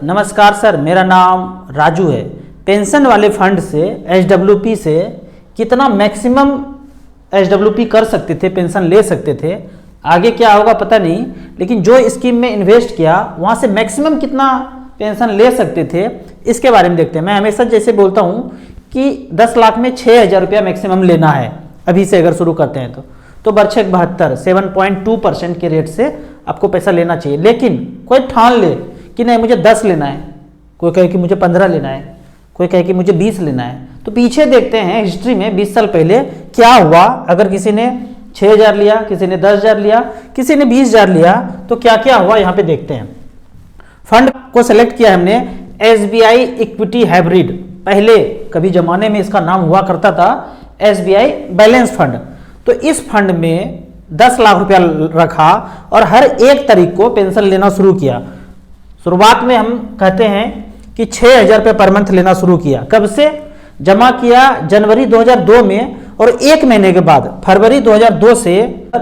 नमस्कार सर, मेरा नाम राजू है। पेंशन वाले फंड से एसडब्ल्यूपी से कितना मैक्सिमम एसडब्ल्यूपी कर सकते थे, पेंशन ले सकते थे, आगे क्या होगा पता नहीं, लेकिन जो स्कीम में इन्वेस्ट किया वहाँ से मैक्सिमम कितना पेंशन ले सकते थे, इसके बारे में देखते हैं। मैं हमेशा जैसे बोलता हूँ कि 10 लाख में 6,000 रुपया मैक्सिमम लेना है अभी से, अगर शुरू करते हैं तो बरछक 72 7.2% के रेट से आपको पैसा लेना चाहिए। लेकिन कोई ठान ले कि नहीं मुझे 10 लेना है, कोई कहे कि मुझे 15 लेना है, कोई कहे कि मुझे 20 लेना है, तो पीछे देखते हैं हिस्ट्री में 20 साल पहले क्या हुआ। अगर किसी ने 6,000 लिया, किसी ने 10,000 लिया, किसी ने 20,000 लिया, तो क्या क्या हुआ यहाँ पे देखते हैं। फंड को सेलेक्ट किया हमने SBI इक्विटी हाइब्रिड। पहले कभी जमाने में इसका नाम हुआ करता था SBI बैलेंस फंड। तो इस फंड में 10 लाख रुपया रखा और हर 1 तारीख को पेंशन लेना शुरू किया। शुरुआत में हम कहते हैं कि 6,000 रुपये पर मंथ लेना शुरू किया। कब से जमा किया? जनवरी 2002 में, और 1 महीने के बाद फरवरी 2002 से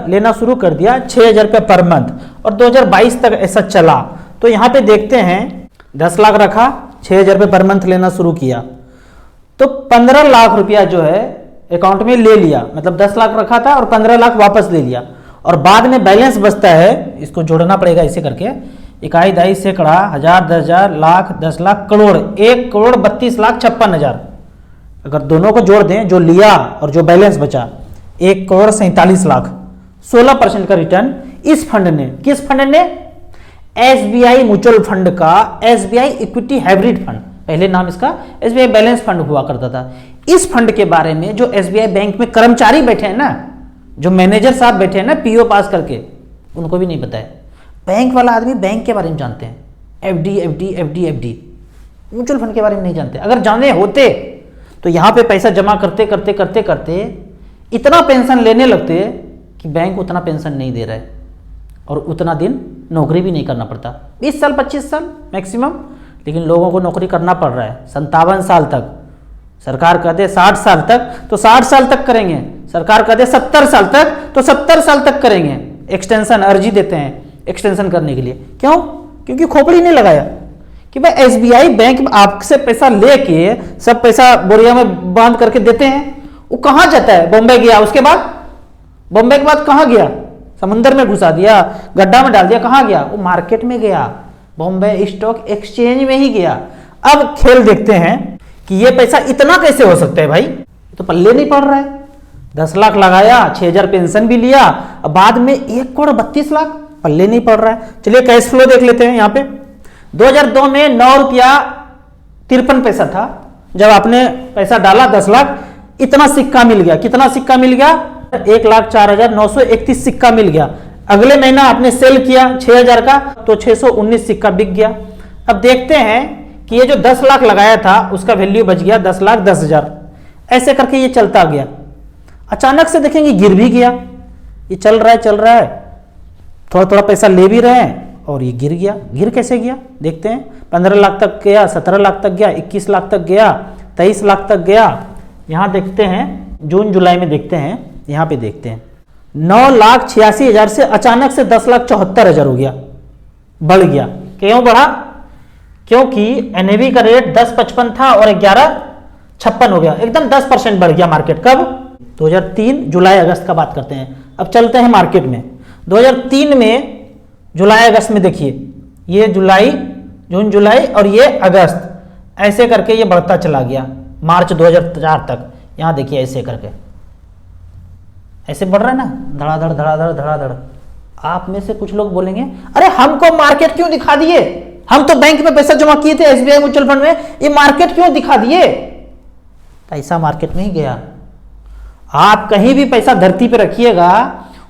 लेना शुरू कर दिया 6,000 रुपये पर मंथ, और 2022 तक ऐसा चला। तो यहाँ पे देखते हैं 10 लाख रखा, 6,000 रुपये पर मंथ लेना शुरू किया, तो 15 लाख रुपया जो है अकाउंट में ले लिया। मतलब 10 लाख रखा था और 15 लाख वापस ले लिया, और बाद में बैलेंस बचता है, इसको जोड़ना पड़ेगा इसे करके, इकाई दाई सैकड़ा, हजार, 10,000, लाख, 10 लाख, करोड़, 1,32,56,000। अगर दोनों को जोड़ दें, जो लिया और जो बैलेंस बचा, 1,47,00,000, 16% का रिटर्न इस फंड ने। किस फंड ने? SBI म्यूचुअल फंड का SBI इक्विटी हाइब्रिड फंड, पहले नाम इसका SBI बैलेंस फंड हुआ करता था। इस फंड के बारे में जो SBI बैंक में कर्मचारी बैठे हैं ना, जो मैनेजर साहब बैठे हैं ना PO पास करके, उनको भी नहीं पता है। बैंक वाला आदमी बैंक के बारे में जानते हैं, FD म्यूचुअल फंड के बारे में नहीं जानते। अगर जाने होते तो यहाँ पे पैसा जमा करते करते करते करते इतना पेंशन लेने लगते कि बैंक उतना पेंशन नहीं दे रहा है और उतना दिन नौकरी भी नहीं करना पड़ता। 20 साल 25 साल मैक्सिमम, लेकिन लोगों को नौकरी करना पड़ रहा है 57 साल तक। सरकार कहते 60 साल तक तो 60 साल तक करेंगे, सरकार कहते 70 साल तक तो 70 साल तक करेंगे। एक्सटेंशन अर्जी देते हैं एक्सटेंशन करने के लिए। क्यों? क्योंकि खोपड़ी नहीं लगाया कि भाई SBI बैंक आपसे पैसा लेके सब पैसा बोरिया में बांध करके देते हैं। वो कहाँ जाता है? बॉम्बे गया, उसके बाद बॉम्बे के बाद कहाँ गया? समुद्र में घुसा दिया, गड्ढा में डाल दिया, कहाँ गया? वो मार्केट में गया, बॉम्बे स्टॉक एक्सचेंज में ही गया। अब खेल देखते हैं कि ये पैसा इतना कैसे हो सकता है भाई, तो पल्ले नहीं पड़ रहा है। 10 लाख लगाया, 6,000 पेंशन भी लिया, अब बाद में 1,32,00,000, पल्ले नहीं पड़ रहा है। चलिए कैश फ्लो देख लेते हैं। यहाँ पे 2002 में 9 रुपया 53 पैसा था जब आपने पैसा डाला 10 लाख, इतना सिक्का मिल गया। कितना सिक्का मिल गया? 1,04,931 सिक्का मिल गया। अगले महीना आपने सेल किया 6,000 का, तो 619 सिक्का बिक गया। अब देखते हैं कि ये जो 10 लाख लगाया था उसका वैल्यू बच गया 10,10,000। ऐसे करके ये चलता गया। अचानक से देखेंगे गिर भी गया। ये चल रहा है, थोड़ा थोड़ा पैसा ले भी रहे हैं और ये गिर गया। गिर कैसे गया देखते हैं। 15 लाख तक गया, 17 लाख तक गया, 21 लाख तक गया, 23 लाख तक गया। यहाँ देखते हैं जून जुलाई में देखते हैं, यहाँ पे देखते हैं 9,86,000 से अचानक से 10,74,000 हो गया, बढ़ गया। क्यों बढ़ा? क्योंकि NAV का रेट 10.55 था और 11.56 हो गया, एकदम 10% बढ़ गया मार्केट। कब? 2003 जुलाई अगस्त का बात करते हैं। अब चलते हैं मार्केट में। 2003 में जुलाई अगस्त में देखिए, ये जुलाई, जून जुलाई और ये अगस्त, ऐसे करके ये बढ़ता चला गया मार्च 2004 तक। यहाँ देखिए ऐसे करके ऐसे बढ़ रहा है ना, धड़ाधड़ धड़ाधड़ धड़ाधड़। आप में से कुछ लोग बोलेंगे अरे हमको मार्केट क्यों दिखा दिए, हम तो बैंक में पैसा जमा किए थे SBI म्यूचुअल फंड में, ये मार्केट क्यों दिखा दिए? पैसा मार्केट में ही गया। आप कहीं भी पैसा धरती पे रखिएगा,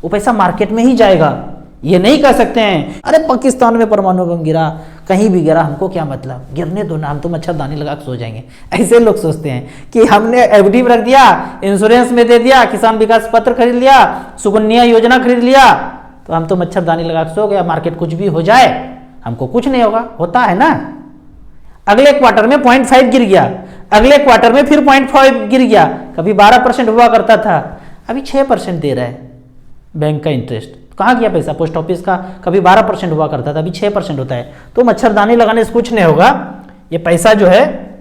वो पैसा मार्केट में ही जाएगा। ये नहीं कह सकते हैं अरे पाकिस्तान में परमाणु बम गिरा, कहीं भी गिरा, हमको क्या मतलब, गिरने दो ना, हम तो मच्छरदानी लगा के सो जाएंगे। ऐसे लोग सोचते हैं कि हमने FD में रख दिया, इंश्योरेंस में दे दिया, किसान विकास पत्र खरीद लिया, सुकन्या योजना खरीद लिया, तो हम तो मच्छरदानी लगा के सो गया, मार्केट कुछ भी हो जाए हमको कुछ नहीं होगा। होता है ना। अगले क्वार्टर में 0.5 गिर गया, अगले क्वार्टर में फिर 0.5 गिर गया। कभी 12% हुआ करता था, अभी 6% दे रहा है बैंक का इंटरेस्ट। कहाँ गया पैसा? पोस्ट ऑफिस का कभी 12% हुआ करता था, अभी 6% होता है। तो मच्छरदानी लगाने से कुछ नहीं होगा, ये पैसा जो है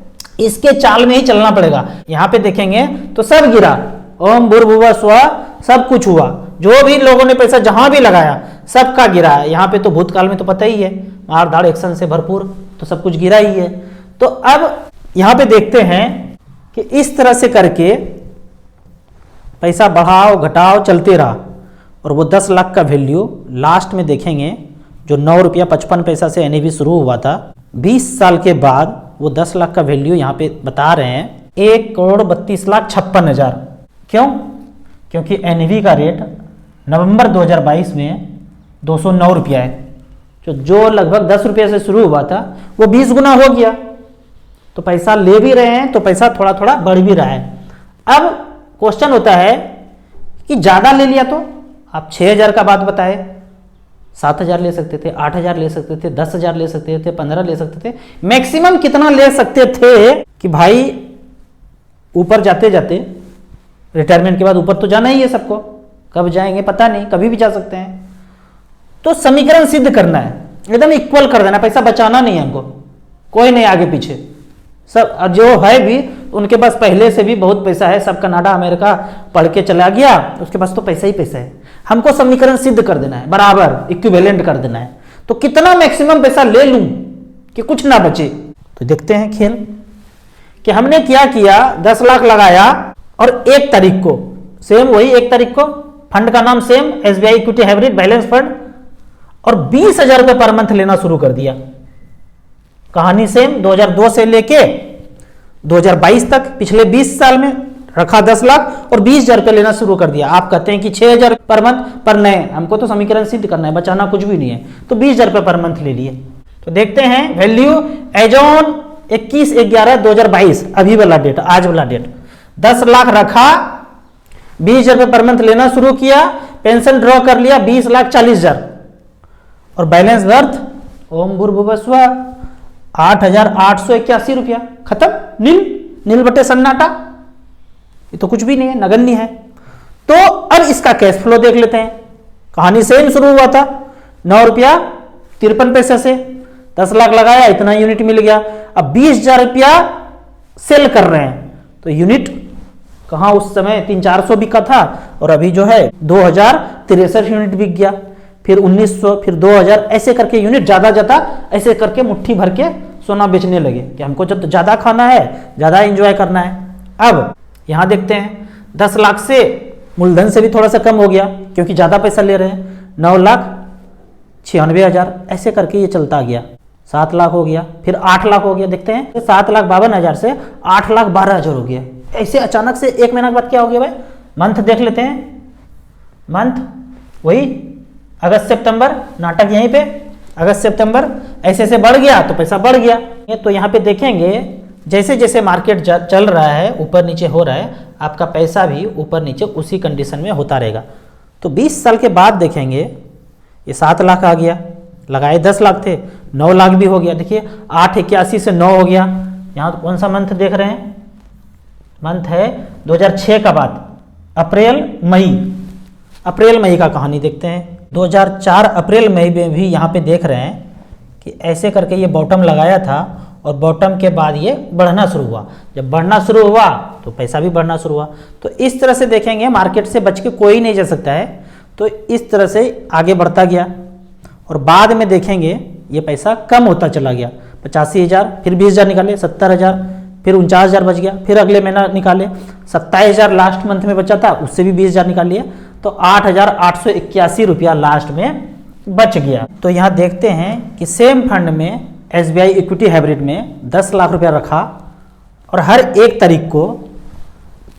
इसके चाल में ही चलना पड़ेगा। यहाँ पे देखेंगे तो सब गिरा, ओम भूर्भुवः स्वः, सब कुछ हुआ, जो भी लोगों ने पैसा जहां भी लगाया सबका गिरा है। यहाँ पे तो भूतकाल में तो पता ही है, मार धाड़ एक्शन से भरपूर, तो सब कुछ गिरा ही है। तो अब यहाँ पे देखते हैं कि इस तरह से करके पैसा बढ़ाओ घटाओ चलते रहा, और वो 10 लाख का वैल्यू लास्ट में देखेंगे जो 9 रुपया 55 पैसा से एनएवी शुरू हुआ था, 20 साल के बाद वो 10 लाख का वैल्यू यहाँ पे बता रहे हैं 1,32,56,000। क्यों? क्योंकि एनएवी का रेट नवंबर 2022 में 209 रुपया है, जो लगभग 10 रुपये से शुरू हुआ था वो 20 गुना हो गया। तो पैसा ले भी रहे हैं तो पैसा थोड़ा थोड़ा बढ़ भी रहा है। अब क्वेश्चन होता है कि ज़्यादा ले लिया तो आप 6,000 का बात बताए, 7,000 ले सकते थे, 8,000 ले सकते थे, 10,000 ले सकते थे, 15 ले सकते थे, मैक्सिमम कितना ले सकते थे कि भाई ऊपर जाते जाते रिटायरमेंट के बाद ऊपर तो जाना ही है सबको, कब जाएंगे पता नहीं, कभी भी जा सकते हैं। तो समीकरण सिद्ध करना है, एकदम इक्वल कर देना, पैसा बचाना नहीं है हमको, कोई नहीं आगे पीछे, सब जो है भी उनके पास पहले से भी बहुत पैसा है, सब कनाडा अमेरिका पढ़ के चला गया, उसके पास तो पैसा ही पैसा है। हमको समीकरण सिद्ध कर देना है, बराबर इक्विवेलेंट कर देना है। तो कितना मैक्सिमम पैसा ले लूं कि कुछ ना बचे। तो देखते हैं खेल कि हमने क्या किया, 10 लाख लगाया और 1 तारीख को सेम वही 1 तारीख को फंड का नाम same SBI equity hybrid balance fund, और 20,000 रुपये पर मंथ लेना शुरू कर दिया। कहानी सेम 2002 से लेके 2022 तक, पिछले 20 साल में रखा 10 लाख और 20,000 रुपये लेना शुरू कर दिया। आप कहते हैं कि 6,000 पर मंथ, पर नहीं, हमको तो समीकरण सिद्ध करना है, बचाना कुछ भी नहीं है, तो 20,000 रुपये पर मंथ ले लिए। तो देखते हैं वैल्यू एज ऑन 21/11/2022, अभी वाला डेट, आज वाला डेट, 10 लाख रखा, 20,000 रुपये पर मंथ लेना शुरू किया, पेंशन ड्रॉ कर लिया 20,40,000, और बैलेंस वर्थ ओम भूर्भुवः स्वः 8,881 रुपया, खत्म, नील बटे सन्नाटा, ये तो कुछ भी नहीं है, नगण्य है। तो अब इसका कैश फ्लो देख लेते हैं। कहानी सेम शुरू हुआ था 9 रुपया 53 पैसे से, 10 लाख लगाया, इतना यूनिट मिल गया। अब 20,000 रुपया सेल कर रहे हैं, तो यूनिट कहां उस समय 300-400 बिका था, और अभी जो है 2,063 यूनिट बिक गया, फिर 1,900, फिर 2,000, ऐसे करके यूनिट ज्यादा ज्यादा ऐसे करके मुट्ठी भर के सोना बेचने लगे कि हमको जब ज्यादा खाना है, ज्यादा एंजॉय करना है। अब यहां देखते हैं 10 लाख से मूलधन से भी थोड़ा सा कम हो गया क्योंकि ज्यादा पैसा ले रहे हैं, 9,96,000, ऐसे करके ये चलता गया। 7 लाख हो गया, फिर 8 लाख हो गया, देखते हैं 7,52,000 से 8,12,000 हो गया। ऐसे अचानक से 1 महीना के बाद क्या हो गया भाई, मंथ देख लेते हैं, मंथ वही अगस्त सितंबर, नाटक यहीं पे, अगस्त सितंबर, ऐसे ऐसे बढ़ गया तो पैसा बढ़ गया। तो यहाँ पे देखेंगे जैसे जैसे मार्केट चल रहा है, ऊपर नीचे हो रहा है, आपका पैसा भी ऊपर नीचे उसी कंडीशन में होता रहेगा। तो 20 साल के बाद देखेंगे ये 7 लाख आ गया, लगाए 10 लाख थे, 9 लाख भी हो गया। देखिए 881 से 9 हो गया। यहाँ कौन सा मंथ देख रहे हैं, मंथ है 2006 का बाद, अप्रैल मई का कहानी देखते हैं। 2004 अप्रैल मई में भी यहाँ पे देख रहे हैं कि ऐसे करके ये बॉटम लगाया था, और बॉटम के बाद ये बढ़ना शुरू हुआ। जब बढ़ना शुरू हुआ तो पैसा भी बढ़ना शुरू हुआ। तो इस तरह से देखेंगे मार्केट से बच के कोई नहीं जा सकता है। तो इस तरह से आगे बढ़ता गया, और बाद में देखेंगे ये पैसा कम होता चला गया, 85,000, फिर 20,000 निकाले, 70,000, फिर 49,000 बच गया, फिर अगले महीना निकाले 27,000 लास्ट मंथ में बचा था, उससे भी 20,000 निकाल लिए, तो 8,881 रुपया लास्ट में बच गया। तो यहाँ देखते हैं कि सेम फंड में एसबीआई इक्विटी हाइब्रिड में 10 लाख रुपया रखा, और हर 1 तारीख को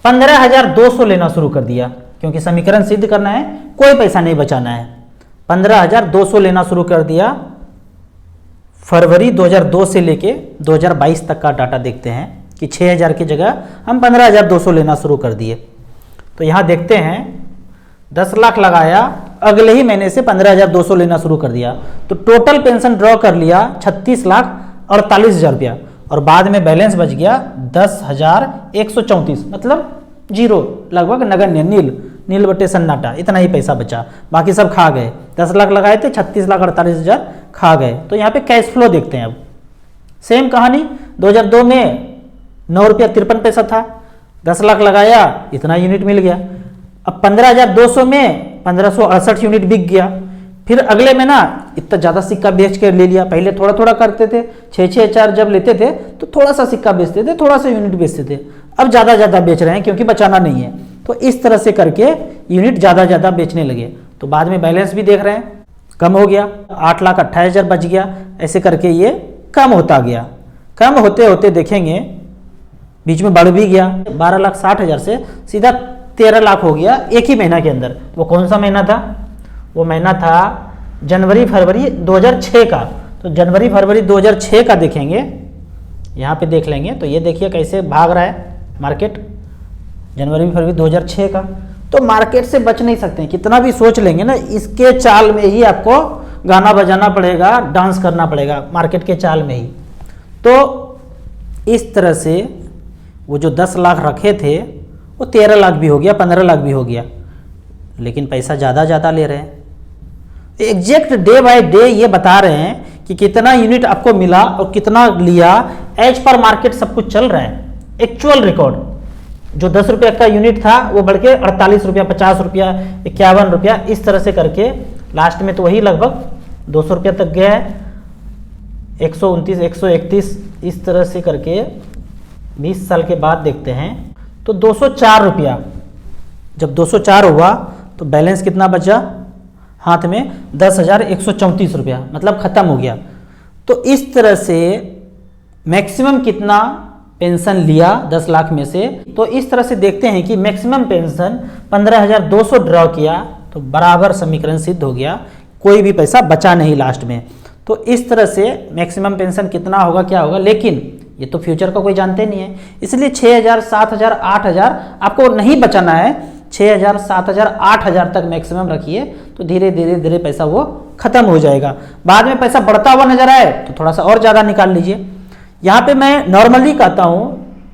15,200 लेना शुरू कर दिया, क्योंकि समीकरण सिद्ध करना है, कोई पैसा नहीं बचाना है। 15,200 लेना शुरू कर दिया। फरवरी 2002 से लेके 2022 तक का डाटा देखते हैं कि 6,000 की जगह हम 15,200 लेना शुरू कर दिए। तो यहाँ देखते हैं 10 लाख लगाया, अगले ही महीने से 15,200 लेना शुरू कर दिया, तो टोटल पेंशन ड्रॉ कर लिया 36,48,000 रुपया, और बाद में बैलेंस बच गया 10,134, मतलब जीरो, लगभग नगण्य, नील, नील बटे सन्नाटा, इतना ही पैसा बचा, बाकी सब खा गए। 10 लाख लगाए थे, 36,48,000 खा गए। तो यहाँ पे कैश फ्लो देखते हैं। अब सेम कहानी 2002 में 9 रुपया 53 पैसा था, 10 लाख लगाया, इतना यूनिट मिल गया। अब 15,200 में 1568 यूनिट बिक गया। फिर अगले में ना इतना ज़्यादा सिक्का बेच कर ले लिया। पहले थोड़ा थोड़ा करते थे, 6-6 4 जब लेते थे तो थोड़ा सा सिक्का बेचते थे, थोड़ा सा यूनिट बेचते थे। अब ज़्यादा ज़्यादा बेच रहे हैं क्योंकि बचाना नहीं है, तो इस तरह से करके यूनिट ज़्यादा ज़्यादा बेचने लगे। तो बाद में बैलेंस भी देख रहे हैं कम हो गया, 8,28,000 बच गया। ऐसे करके ये कम होता गया। कम होते होते देखेंगे बीच में बढ़ भी गया, 12,60,000 से सीधा 13 लाख हो गया एक ही महीना के अंदर। वो कौन सा महीना था? वो महीना था जनवरी फरवरी 2006 का। तो जनवरी फरवरी 2006 का देखेंगे, यहाँ पे देख लेंगे। तो ये देखिए कैसे भाग रहा है मार्केट, जनवरी फरवरी 2006 का। तो मार्केट से बच नहीं सकते, कितना भी सोच लेंगे ना, इसके चाल में ही आपको गाना बजाना पड़ेगा, डांस करना पड़ेगा, मार्केट के चाल में ही। तो इस तरह से वो जो 10 लाख रखे थे वो 13 लाख भी हो गया, 15 लाख भी हो गया, लेकिन पैसा ज़्यादा ले रहे हैं। एग्जैक्ट डे बाय डे ये बता रहे हैं कि कितना यूनिट आपको मिला और कितना लिया, एज पर मार्केट सब कुछ चल रहा है। एक्चुअल रिकॉर्ड जो 10 रुपये का यूनिट था वो बढ़ के 48 रुपया, 50 रुपया, 51 रुपया, इस तरह से करके लास्ट में तो वही लगभग 200 रुपया तक गया है। 129, 131, इस तरह से करके 20 साल के बाद देखते हैं तो 204 रुपया। जब 204 हुआ तो बैलेंस कितना बचा हाथ में? 10,134 रुपया, मतलब ख़त्म हो गया। तो इस तरह से मैक्सिमम कितना पेंशन लिया 10 लाख में से, तो इस तरह से देखते हैं कि मैक्सिमम पेंशन 15,200 ड्रॉ किया तो बराबर समीकरण सिद्ध हो गया, कोई भी पैसा बचा नहीं लास्ट में। तो इस तरह से मैक्सिमम पेंशन कितना होगा, क्या होगा, लेकिन ये तो फ्यूचर का कोई जानते नहीं है, इसलिए 6,000, 7,000, 8,000 आपको नहीं बचाना है। 6,000, 7,000, 8,000 तक मैक्सिमम रखिए, तो धीरे धीरे पैसा वो खत्म हो जाएगा। बाद में पैसा बढ़ता हुआ नजर आए तो थोड़ा सा और ज़्यादा निकाल लीजिए। यहाँ पे मैं नॉर्मली कहता हूँ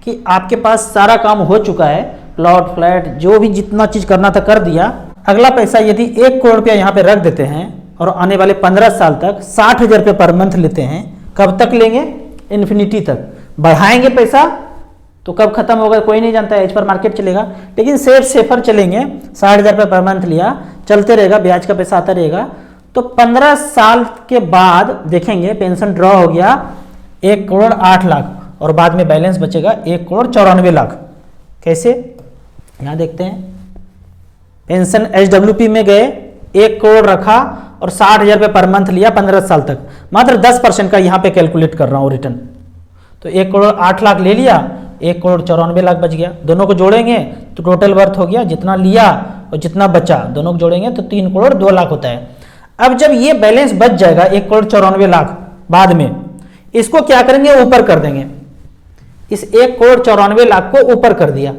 कि आपके पास सारा काम हो चुका है, प्लॉट फ्लैट जो भी जितना चीज़ करना था कर दिया। अगला पैसा यदि 1 करोड़ रुपया यहाँ पे रख देते हैं और आने वाले 15 साल तक 60,000 रुपये पर मंथ लेते हैं, कब तक लेंगे? इन्फिनिटी तक। बढ़ाएंगे पैसा तो कब खत्म होगा कोई नहीं जानता है, एज पर मार्केट चलेगा। लेकिन सेफर चलेंगे, 60,000 रुपये पर मंथ लिया, चलते रहेगा, ब्याज का पैसा आता रहेगा। तो 15 साल के बाद देखेंगे पेंशन ड्रॉ हो गया 1 करोड़ 8 लाख और बाद में बैलेंस बचेगा 1 करोड़ 94 लाख। कैसे? यहाँ देखते हैं, पेंशन HWP में गए, 1 करोड़ रखा और 60,000 रुपये पर मंथ लिया 15 साल तक, मात्र 10% का यहाँ पे कैलकुलेट कर रहा हूँ रिटर्न। तो 1 करोड़ 8 लाख ले लिया, 1 करोड़ 94 लाख बच गया। दोनों को जोड़ेंगे तो टोटल वर्थ हो गया, जितना लिया और जितना बचा दोनों को जोड़ेंगे तो 3 करोड़ 2 लाख होता है। अब जब ये बैलेंस बच जाएगा 1 करोड़ 94 लाख, बाद में इसको क्या करेंगे? ऊपर कर देंगे। इस 1 करोड़ 94 लाख को ऊपर कर दिया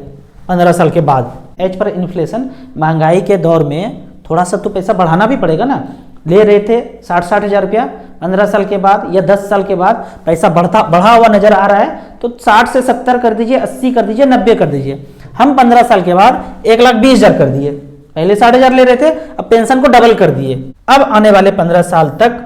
15 साल के बाद। एज पर इन्फ्लेशन, महंगाई के दौर में थोड़ा सा तो पैसा बढ़ाना भी पड़ेगा ना। ले रहे थे 60 हज़ार रुपया, 15 साल के बाद या 10 साल के बाद पैसा बढ़ा हुआ नजर आ रहा है, तो 60 से 70 कर दीजिए, 80 कर दीजिए, 90 कर दीजिए। हम 15 साल के बाद 1,20,000 कर दिए। पहले 60,000 ले रहे थे, अब पेंशन को डबल कर दिए। अब आने वाले 15 साल तक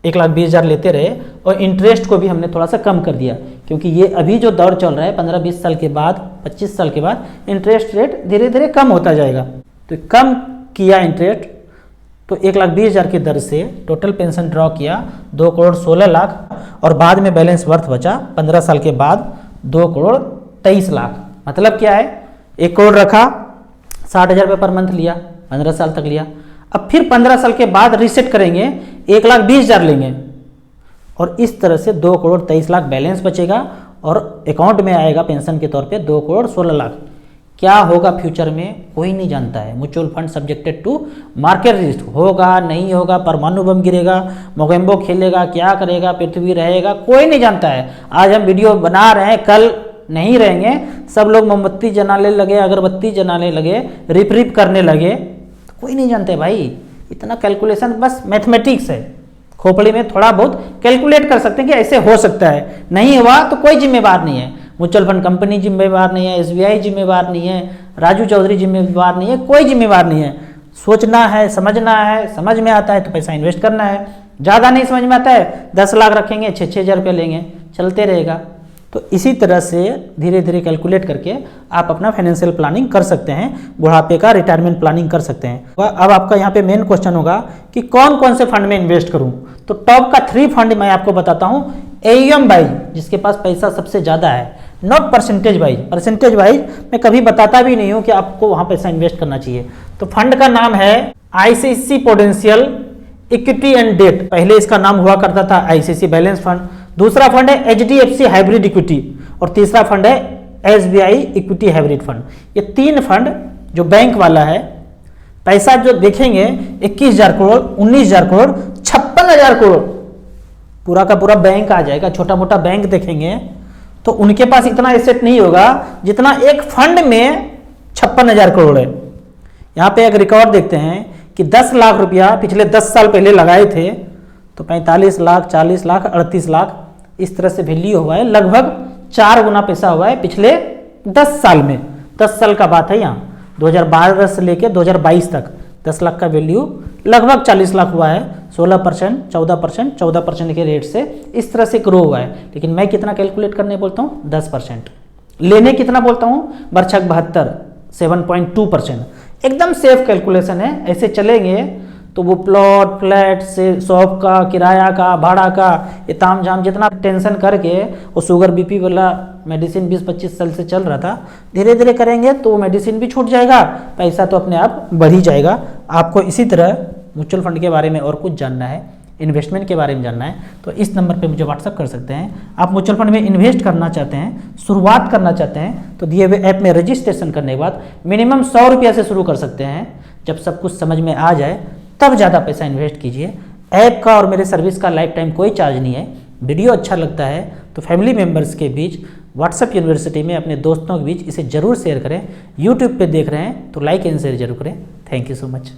1,20,000 लेते रहे और इंटरेस्ट को भी हमने थोड़ा सा कम कर दिया, क्योंकि ये अभी जो दौर चल रहा है 15-20 साल के बाद, 25 साल के बाद इंटरेस्ट रेट धीरे धीरे कम होता जाएगा। तो कम किया इंटरेस्ट, तो 1,20,000 की दर से टोटल पेंशन ड्रॉ किया 2 करोड़ 16 लाख और बाद में बैलेंस वर्थ बचा 15 साल के बाद 2 करोड़ 23 लाख। मतलब क्या है? 1 करोड़ रखा, 60,000 रुपये पर मंथ लिया, 15 साल तक लिया। अब फिर 15 साल के बाद रीसेट करेंगे, 1,20,000 लेंगे और इस तरह से 2 करोड़ 23 लाख बैलेंस बचेगा और अकाउंट में आएगा पेंशन के तौर पे 2 करोड़ 16 लाख। क्या होगा फ्यूचर में कोई नहीं जानता है। Mutual fund subjected to market risk, होगा नहीं होगा, परमाणु बम गिरेगा, मोगेम्बो खेलेगा, क्या करेगा, पृथ्वी रहेगा, कोई नहीं जानता है। आज हम वीडियो बना रहे हैं, कल नहीं रहेंगे। सब लोग मोमबत्ती जलाने लगे, अगरबत्ती जलाने लगे, रिप रिप करने लगे, तो कोई नहीं जानते भाई। इतना कैलकुलेशन बस मैथमेटिक्स है, खोपड़ी में थोड़ा बहुत कैलकुलेट कर सकते हैं कि ऐसे हो सकता है, नहीं हुआ तो कोई जिम्मेवार नहीं है। म्यूचुअल फंड कंपनी जिम्मेवार नहीं है, एसबीआई जिम्मेवार नहीं है, राजू चौधरी जिम्मेवार नहीं है, कोई जिम्मेवार नहीं है। सोचना है, समझ में आता है तो पैसा इन्वेस्ट करना है। ज़्यादा नहीं समझ में आता है 10 लाख रखेंगे, 6-6 हज़ार रुपये लेंगे, चलते रहेगा। तो इसी तरह से धीरे धीरे कैलकुलेट करके आप अपना फाइनेंशियल प्लानिंग कर सकते हैं, बुढ़ापे का रिटायरमेंट प्लानिंग कर सकते हैं। अब आपका यहाँ पे मेन क्वेश्चन होगा कि कौन कौन से फंड में इन्वेस्ट करूँ। तो टॉप का 3 फंड मैं आपको बताता हूँ। AUM वाइज जिसके पास पैसा सबसे ज़्यादा है, not percentage wise. Percentage wise मैं कभी बताता भी नहीं हूँ कि आपको वहाँ पैसा इन्वेस्ट करना चाहिए। तो फंड का नाम है ICICI Prudential equity and debt. पहले इसका नाम हुआ करता था ICICI बैलेंस फंड। दूसरा फंड है HDFC हाइब्रिड इक्विटी और तीसरा फंड है SBI इक्विटी हाइब्रिड फंड। ये 3 फंड जो बैंक वाला है, पैसा जो देखेंगे 21,000 करोड़, 19,000 करोड़, 56,000 करोड़, पूरा का पूरा बैंक आ जाएगा। छोटा मोटा बैंक देखेंगे तो उनके पास इतना एसेट नहीं होगा जितना एक फंड में 56,000 करोड़ है। यहाँ पे एक रिकॉर्ड देखते हैं कि 10 लाख रुपया पिछले 10 साल पहले लगाए थे तो 45 लाख, 40 लाख, 38 लाख इस तरह से वैल्यू हुआ है। लगभग 4 गुना पैसा हुआ है पिछले 10 साल में। 10 साल का बात है यहाँ, 2012 से लेकर 2022 तक 10 लाख का वैल्यू लगभग 40 लाख हुआ है। 16%, 14%, 14% के रेट से इस तरह से ग्रो हुआ है। लेकिन मैं कितना कैलकुलेट करने बोलता हूँ? 10%। लेने कितना बोलता हूँ? बरछक 72, 7.2%। एकदम सेफ कैलकुलेशन है। ऐसे चलेंगे तो वो प्लॉट, फ्लैट से शॉप का, किराया का, भाड़ा का, ये ताम झाम जितना टेंशन करके वो शुगर बीपी वाला मेडिसिन 20-25 साल से चल रहा था, धीरे धीरे करेंगे तो वो मेडिसिन भी छूट जाएगा, पैसा तो अपने आप बढ़ ही जाएगा। आपको इसी तरह म्यूचुअल फंड के बारे में और कुछ जानना है, इन्वेस्टमेंट के बारे में जानना है तो इस नंबर पे मुझे व्हाट्सअप कर सकते हैं। आप म्यूचुअल फंड में इन्वेस्ट करना चाहते हैं, शुरुआत करना चाहते हैं तो दिए हुए ऐप में रजिस्ट्रेशन करने के बाद मिनिमम 100 रुपया से शुरू कर सकते हैं। जब सब कुछ समझ में आ जाए तब ज़्यादा पैसा इन्वेस्ट कीजिए। ऐप का और मेरे सर्विस का लाइफ टाइम कोई चार्ज नहीं है। वीडियो अच्छा लगता है तो फैमिली मेम्बर्स के बीच, व्हाट्सएप यूनिवर्सिटी में अपने दोस्तों के बीच इसे जरूर शेयर करें। यूट्यूब पे देख रहे हैं तो लाइक एंड शेयर जरूर करें। Thank you so much.